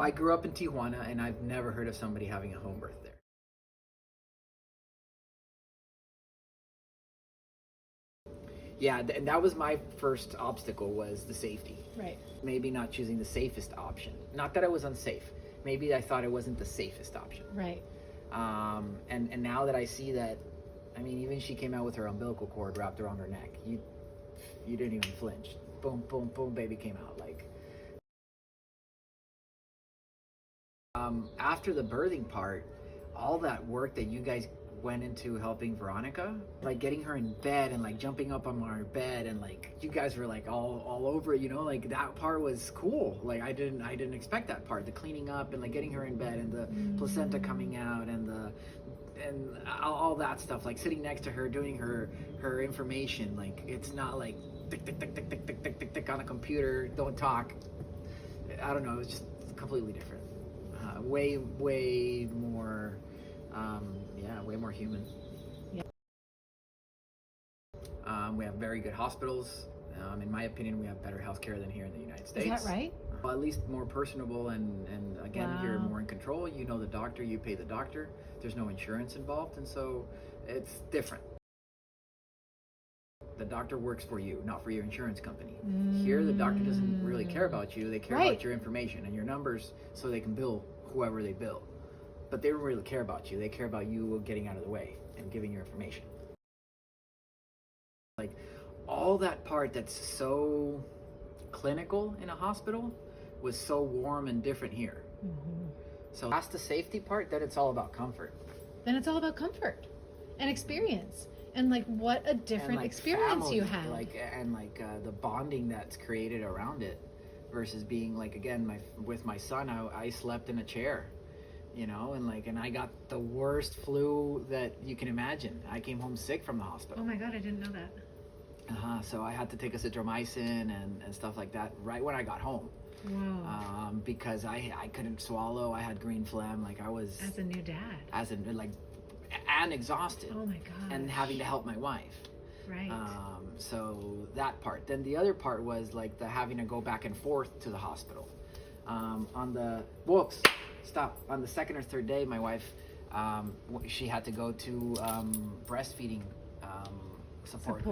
I grew up in Tijuana, and I've never heard of somebody having a home birth there. Yeah, and that was my first obstacle, was the safety. Right. Maybe not choosing the safest option. Not that I was unsafe. Maybe I thought it wasn't the safest option. Right. And now that I see that, I mean, even she came out with her umbilical cord wrapped around her neck. You didn't even flinch. Boom, boom, boom, baby came out. Like, after the birthing part, all that work that you guys went into helping Veronica, like getting her in bed and like jumping up on our bed, and like you guys were like all over it, you know, like that part was cool. Like I didn't expect that part, the cleaning up and like getting her in bed and the placenta coming out and all that stuff, like sitting next to her doing her information. Like it's not like tick tick tick tick tick tick tick tick tick on a computer, don't talk. I don't know, it was just completely different. Way more way more human. Yeah. We have very good hospitals. In my opinion, we have better healthcare than here in the United States. Is that right? Well, at least more personable, and again, Wow. you're more in control. You know the doctor, you pay the doctor. There's no insurance involved, and so it's different. The doctor works for you, not for your insurance company. Here, the doctor doesn't really care about you. They care Right. about your information and your numbers so they can bill whoever they bill. But they don't really care about you. They care about you getting out of the way and giving your information. Like, all that part that's so clinical in a hospital was so warm and different here. So that's the safety part, then it's all about comfort. Then it's all about comfort and experience, and like what a different And, like, experience family, you had. The bonding that's created around it, versus being like, again, with my son, I slept in a chair, you know, and I got the worst flu that you can imagine. I came home sick from the hospital. Oh my God, I didn't know that. So I had to take azithromycin and stuff like that right when I got home. Whoa. Because I couldn't swallow. I had green phlegm. Like I was As a new dad. And exhausted. Oh my God. And having to help my wife. Right. So that part. Then the other part was like the having to go back and forth to the hospital. On the second or third day, my wife, she had to go to breastfeeding support.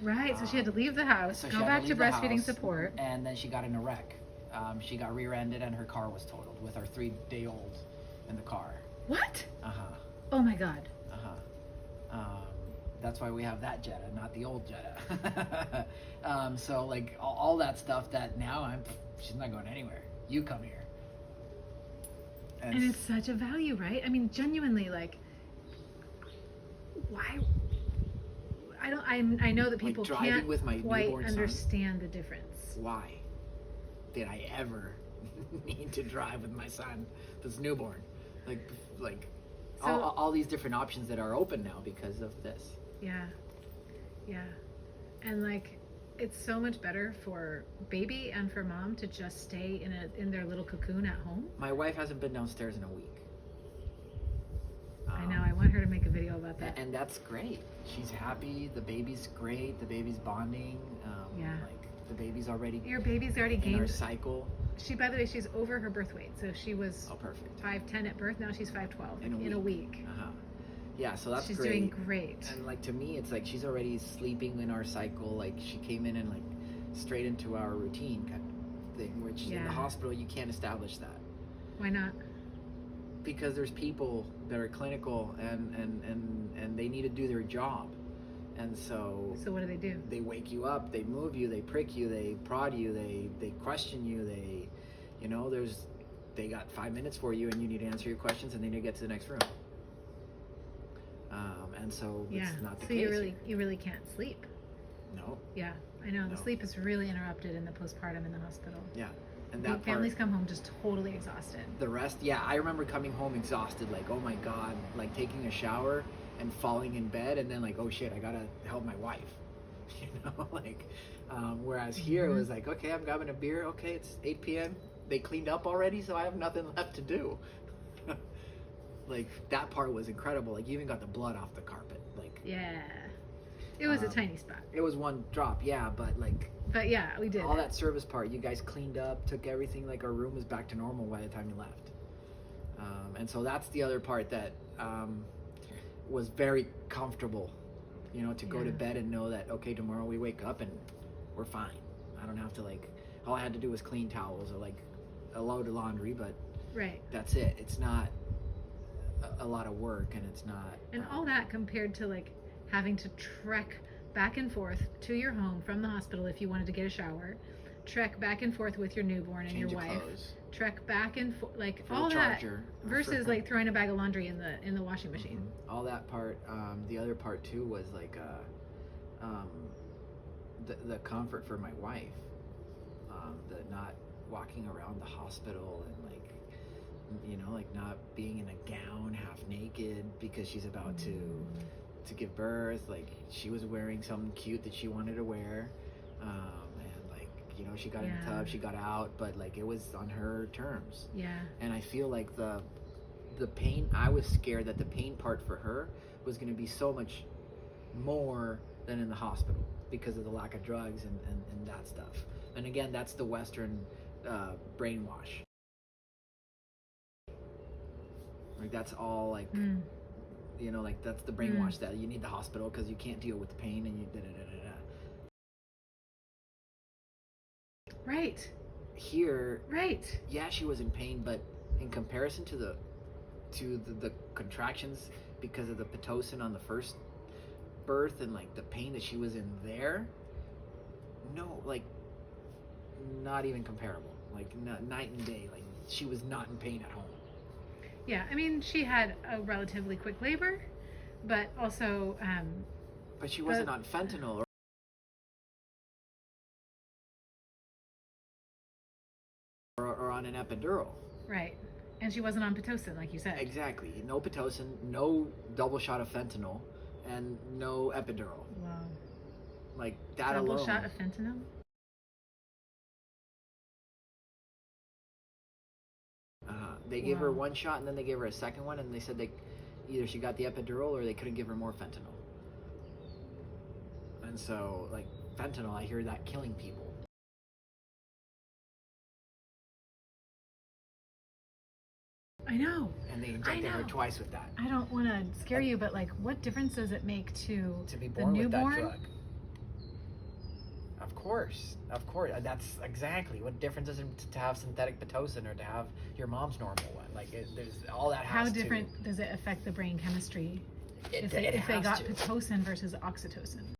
Right. So she had to leave the house, So she go had back to leave the breastfeeding house, support. and then she got in a wreck. She got rear-ended and her car was totaled with our 3-day-old in the car. What? Uh-huh. Oh my God. That's why we have that Jetta, not the old Jetta. So like all that stuff that now she's not going anywhere. You come here. And it's such a value, right? I mean, genuinely, like, why? I know that people driving can't with my quite newborn son. understand the difference. Why did I ever need to drive with my son that's newborn? Like So- all these different options that are open now because of this. Yeah. Yeah. And like, it's so much better for baby and for mom to just stay in their little cocoon at home. My wife hasn't been downstairs in a week. I know. I want her to make a video about that. And that's great. She's happy. The baby's great. The baby's bonding. Yeah. Like the baby's already Your baby's already in her gained. cycle. By the way, she's over her birth weight. So she was Oh, perfect. 5'10" at birth. Now she's 5'12" In a week. Yeah, so that's She's great. doing great. And like to me, it's like she's already sleeping in our cycle. Like she came in and like straight into our routine kind of thing, which in Yeah. the hospital you can't establish that. Why not? Because there's people that are clinical and they need to do their job. And so So what do? they wake you up, they move you, they prick you, they prod you, they question you, they got 5 minutes for you and you need to answer your questions and then you get to the next room. And so Yeah. it's not the So case. you really can't sleep. No. Yeah, I know. The No. sleep is really interrupted in the postpartum in the hospital. Yeah. And that Families part, come home just totally exhausted. the rest, yeah, I remember coming home exhausted, like, oh my God, like taking a shower and falling in bed and then like, oh shit, I gotta help my wife. You know, like, whereas here it was like, okay, I'm grabbing a beer. Okay, it's 8 p.m. They cleaned up already, so I have nothing left to do. Like that part was incredible. Like you even got the blood off the carpet. Like Yeah. It was a tiny spot. It was one drop, yeah, but like. But yeah, we did. All that service part, you guys cleaned up, took everything, like our room was back to normal by the time you left. And so that's the other part that was very comfortable, you know, to go to bed and know that, okay, tomorrow we wake up and we're fine. I don't have to like, all I had to do was clean towels or like a load of laundry, but that's it. It's not a lot of work, and it's not. And all that compared to like having to trek back and forth to your home from the hospital if you wanted to get a shower, trek back and forth with your newborn and your wife, trek back and forth, like all that, versus like throwing a bag of laundry in the washing machine. All that part. The other part too was like the comfort for my wife, the not walking around the hospital and like, you know, like not being in a gown half naked because she's about to give birth. Like she was wearing something cute that she wanted to wear, and like, you know, she got in the tub, she got out, but like it was on her terms. And I feel like the pain, I was scared that the pain part for her was going to be so much more than in the hospital because of the lack of drugs and that stuff. And again, that's the Western brainwash. Like that's all like, you know, like that's the brainwash that you need the hospital because you can't deal with the pain and you da-da-da-da-da. Right. Here, right. Yeah, she was in pain, but in comparison to the contractions because of the Pitocin on the first birth and like the pain that she was in there, no, like not even comparable. Like night and day. Like she was not in pain at home. Yeah, I mean, she had a relatively quick labor, but also. But she wasn't on fentanyl or on an epidural. Right. And she wasn't on Pitocin, like you said. Exactly. No Pitocin, no double shot of fentanyl, and no epidural. Wow. Like that double alone. Double shot of fentanyl? They gave her one shot and then they gave her a second one, and they said either she got the epidural or they couldn't give her more fentanyl. And so, like, fentanyl, I hear that killing people. I know. And they injected her twice with that. I don't want to scare you, but like, what difference does it make to be born the newborn? With that drug? Of course. That's exactly what difference is it to have synthetic Pitocin or to have your mom's normal one. Like, there's all that. How different does it affect the brain chemistry if they got Pitocin versus oxytocin?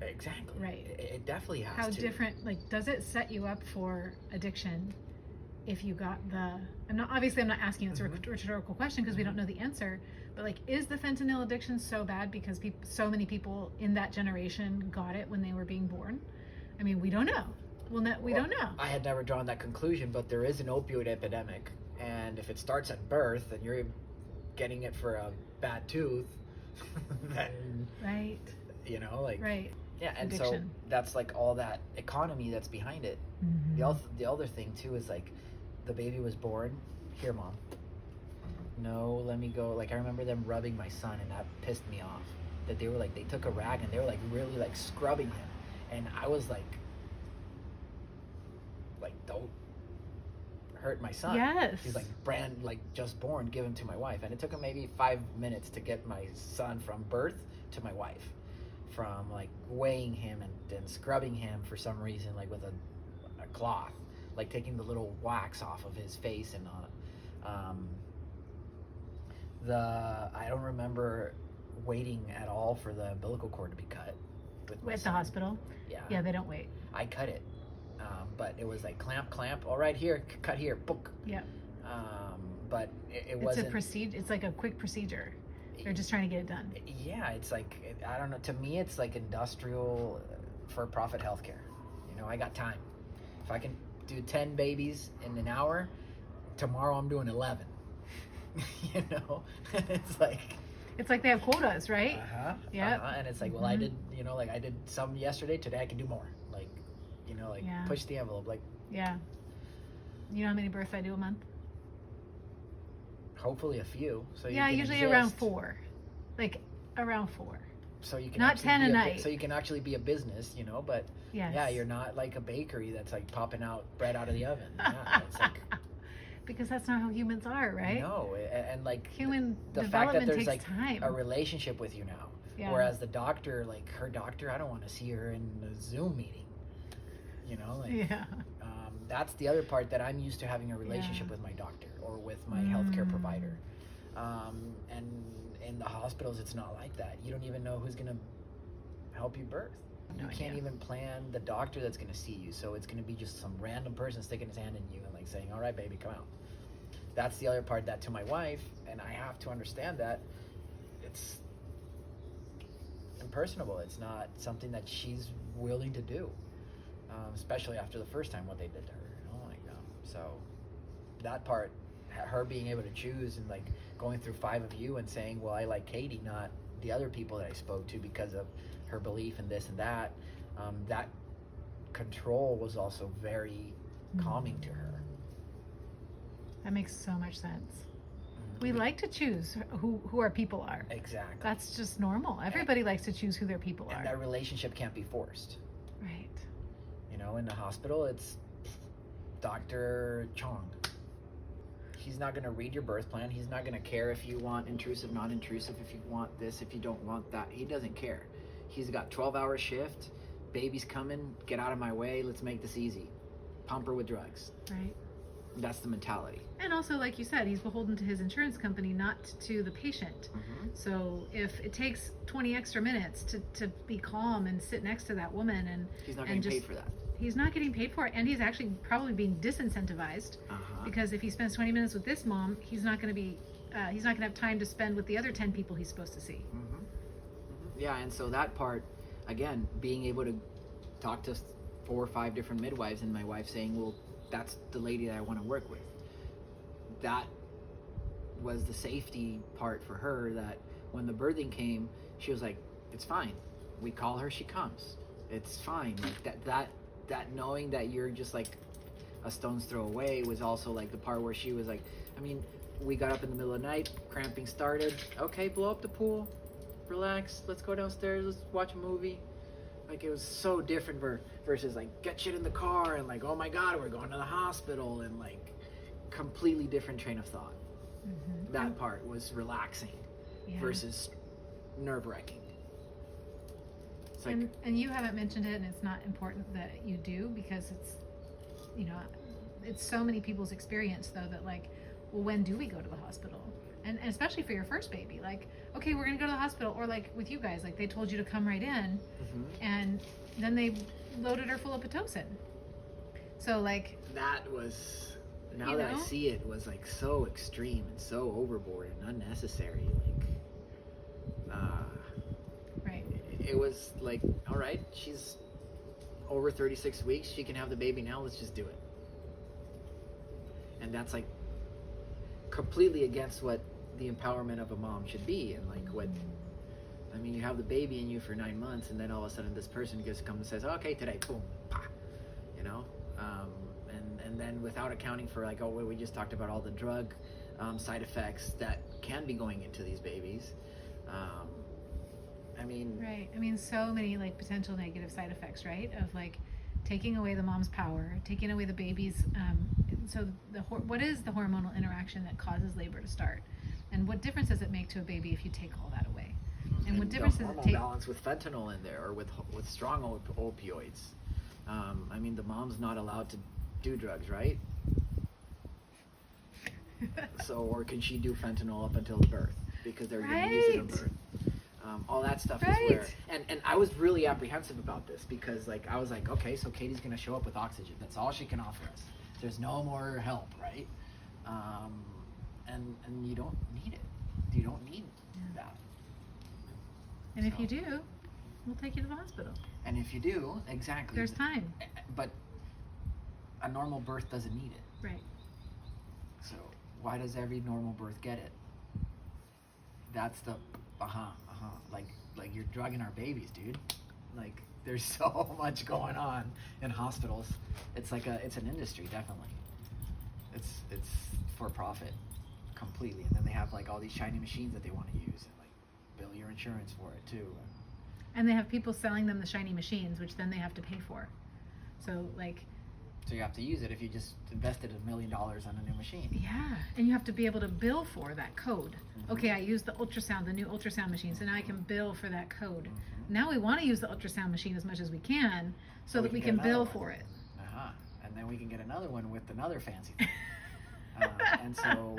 Exactly. Right. It definitely has How to. different, like, does it set you up for addiction if you got the, I'm not asking, it's a rhetorical question because we don't know the answer, but like, is the fentanyl addiction so bad because so many people in that generation got it when they were being born? I mean, we don't know. We don't know. I had never drawn that conclusion, but there is an opioid epidemic, and if it starts at birth and you're getting it for a bad tooth, then right. You know, like right. Yeah, and addiction. So that's like all that economy that's behind it. The other thing too is like the baby was born. Here, Mom. No, let me go. Like I remember them rubbing my son, and that pissed me off. That they were like, they took a rag and they were like really like scrubbing him, and I was like don't hurt my son. Yes. He's like just born. Give him to my wife, and it took him maybe 5 minutes to get my son from birth to my wife. From like weighing him and then scrubbing him for some reason, like with a cloth, like taking the little wax off of his face, and I don't remember waiting at all for the umbilical cord to be cut. At the hospital? Yeah, they don't wait. I cut it, but it was like clamp. All right, here, cut here, book. Yeah. But it wasn't. It's a procedure. It's like a quick procedure. They're just trying to get it done. Yeah, it's like, I don't know, to me it's like industrial for-profit healthcare. You know, I got time. If I can do 10 babies in an hour, tomorrow I'm doing 11. You know? It's like they have quotas, right? Yeah. And it's like, well, I did, you know, like I did some yesterday, today I can do more. Like, you know, like push the envelope. Like, yeah. You know how many births I do a month? hopefully a few. So you Yeah, can usually exist. around 4. Like around 4. So you can Not actually 10 be a a night. so you can actually be a business, you know. But Yes. yeah, you're not like a bakery that's like popping out bread out of the oven. Yeah, it's like Because that's not how humans are, right? no, and like Human the fact that development there's takes like time. a relationship with you now. Yeah. Whereas the doctor, like her doctor, I don't want to see her in a Zoom meeting. You know, like Yeah. that's the other part that I'm used to having a relationship Yeah. with my doctor or with my healthcare provider. And in the hospitals, it's not like that. You don't even know who's gonna help you birth. No You can't idea. even plan the doctor that's gonna see you. So it's gonna be just some random person sticking his hand in you and like saying, "All right, baby, come out." That's the other part that to my wife, and I have to understand that it's impersonable. It's not something that she's willing to do, especially after the first time what they did to her. Oh my god! So that part, her being able to choose and like going through 5 of you and saying, "Well, I like Katie, not the other people that I spoke to because of her belief in this and that." That control was also very calming to her. That makes so much sense. We like to choose who our people are. Exactly. That's just normal. Everybody likes to choose who their people And are. that relationship can't be forced. Right. You know, in the hospital, it's Dr. Chong. He's not going to read your birth plan. He's not going to care if you want intrusive, not intrusive, if you want this, if you don't want that. He doesn't care. He's got 12-hour shift. Baby's coming. Get out of my way. Let's make this easy. Pump her with drugs. Right. That's the mentality. And also, like you said, he's beholden to his insurance company, not to the patient. So if it takes 20 extra minutes to be calm and sit next to that woman and He's not getting paid for that. He's not getting paid for it, and he's actually probably being disincentivized because if he spends 20 minutes with this mom, he's not going to have time to spend with the other 10 people he's supposed to see. Yeah, and so that part, again, being able to talk to 4 or 5 different midwives and my wife saying, well, that's the lady that I want to work with. That was the safety part for her, that when the birthing came, she was like, it's fine. We call her, she comes. It's fine. Like that knowing that you're just like a stone's throw away was also like the part where she was like, I mean, we got up in the middle of the night, cramping started. Okay, blow up the pool, relax, let's go downstairs, let's watch a movie. Like, it was so different versus like get shit in the car and like, oh my god, we're going to the hospital, and like completely different train of thought. That part was relaxing versus nerve-wracking. It's like, and you haven't mentioned it, and it's not important that you do because it's, you know, it's so many people's experience though that like, well, when do we go to the hospital? And especially for your first baby, like, okay, we're gonna go to the hospital, or like with you guys, like they told you to come right in, and then they loaded her full of Pitocin. So like that was, now that I see it, was like so extreme and so overboard and unnecessary. Like, right. It was like, all right, she's over 36 weeks, she can have the baby now, let's just do it. And that's like completely against what the empowerment of a mom should be, and like what, I mean, you have the baby in you for 9 months, and then all of a sudden this person just comes and says, okay, today, boom, pa, you know, and then without accounting for like, oh, well, we just talked about all the drug side effects that can be going into these babies. I mean, right. I mean, so many like potential negative side effects, right? Of like taking away the mom's power, taking away the baby's. So what is the hormonal interaction that causes labor to start, and what difference does it make to a baby if you take all that away? And what difference does it take? Balance with fentanyl in there, or with strong opioids. I mean, the mom's not allowed to do drugs, right? So, or can she do fentanyl up until the birth because they're going to use it in birth? All that stuff is where, and I was really apprehensive about this because like I was like, okay, so Katie's going to show up with oxygen. That's all she can offer us. There's no more help, right? And you don't need it. You don't need that. And if you do, we'll take you to the hospital. And if you do, exactly. There's time. But a normal birth doesn't need it. Right. So why does every normal birth get it? That's the like you're drugging our babies, dude. Like there's so much going on in hospitals. It's like it's an industry, definitely. It's for profit completely. And then they have like all these shiny machines that they want to use, and like bill your insurance for it too. And they have people selling them the shiny machines, which then they have to pay for. So like, so you have to use it if you just invested $1 million on a new machine. yeah, and you have to be able to bill for that code. Mm-hmm. Okay, I used the ultrasound, the new ultrasound machine, so now I can bill for that code. Now we want to use the ultrasound machine as much as we can so that we can bill for it. Uh-huh. And then we can get another one with another fancy thing. And so,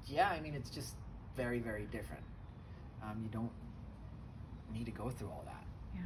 yeah, I mean, it's just very, very different. You don't need to go through all that. Yeah.